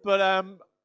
But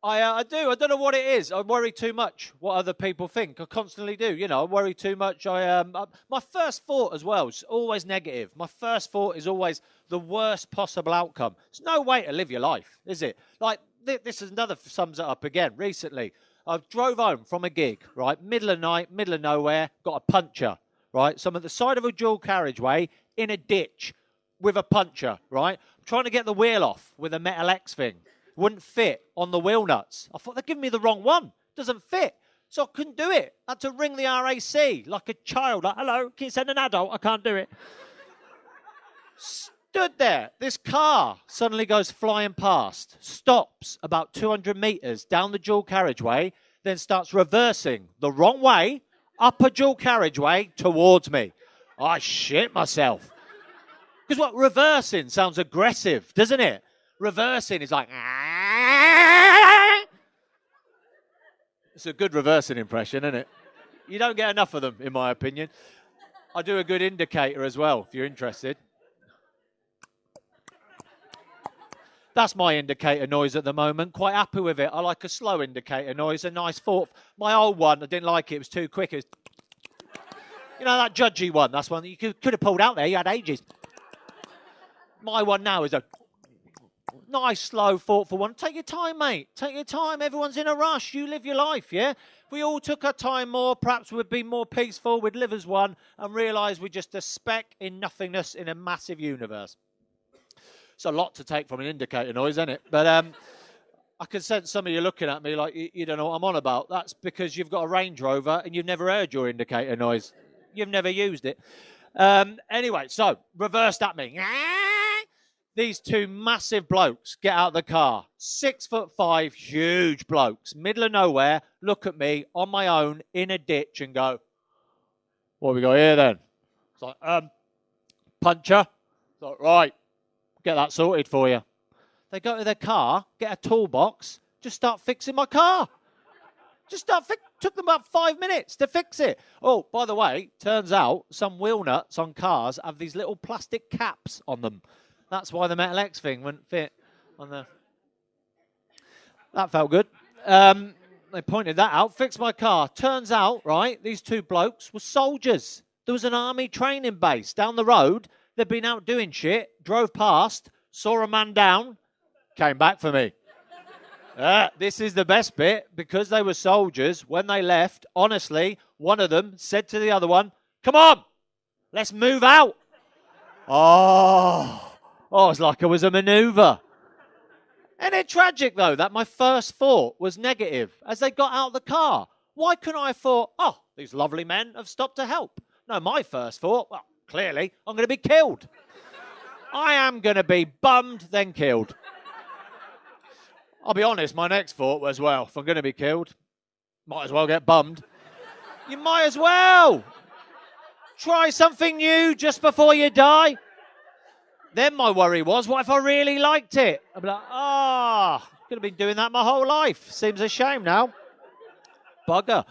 I do. I don't know what it is. I worry too much what other people think. I constantly do. You know, I worry too much. My first thought as well is always negative. My first thought is always the worst possible outcome. There's no way to live your life, is it? Like, this is another sums it up again. Recently, I drove home from a gig, right? Middle of night, middle of nowhere, got a puncture, right? So I'm at the side of a dual carriageway in a ditch with a puncture, right? I'm trying to get the wheel off with a metal X thing. Wouldn't fit on the wheel nuts. I thought they're giving me the wrong one. Doesn't fit. So I couldn't do it. I had to ring the RAC like a child. Like, hello, can you send an adult? I can't do it. Stood there. This car suddenly goes flying past, stops about 200 metres down the dual carriageway, then starts reversing the wrong way up a dual carriageway towards me. I shit myself. Because what? Reversing sounds aggressive, doesn't it? Reversing is like... It's a good reversing impression, isn't it? You don't get enough of them, in my opinion. I do a good indicator as well, if you're interested. That's my indicator noise at the moment. Quite happy with it. I like a slow indicator noise, a nice thought. My old one, I didn't like it. It was too quick. It was, you know, that judgy one. That's one that you could have pulled out there. You had ages. My one now is a nice, slow, thoughtful one. Take your time, mate. Take your time. Everyone's in a rush. You live your life, yeah? If we all took our time more, perhaps we'd be more peaceful. We'd live as one and realise we're just a speck in nothingness in a massive universe. It's a lot to take from an indicator noise, isn't it? But I can sense some of you looking at me like you don't know what I'm on about. That's because you've got a Range Rover and you've never heard your indicator noise. You've never used it. Anyway, so reversed at me. These two massive blokes get out of the car. 6'5", huge blokes, middle of nowhere, look at me on my own in a ditch and go, what have we got here then? It's like, puncture. It's like, right, get that sorted for you. They go to their car, get a toolbox, just start fixing my car. Took them about 5 minutes to fix it. Oh, by the way, turns out some wheel nuts on cars have these little plastic caps on them. That's why the Metal X thing wouldn't fit on the... That felt good. They pointed that out. Fixed my car. Turns out, right, these two blokes were soldiers. There was an army training base down the road. They'd been out doing shit, drove past, saw a man down, came back for me. This is the best bit. Because they were soldiers, when they left, honestly, one of them said to the other one, come on, let's move out. Oh, it's like it was a manoeuvre. Isn't it tragic, though, that my first thought was negative as they got out of the car? Why couldn't I have thought, oh, these lovely men have stopped to help? No, my first thought, well, clearly, I'm going to be killed. I am going to be bummed, then killed. I'll be honest, my next thought was, well, if I'm going to be killed, might as well get bummed. You might as well. Try something new just before you die. Then my worry was, what if I really liked it? I'd be like, could have been doing that my whole life. Seems a shame now. Bugger.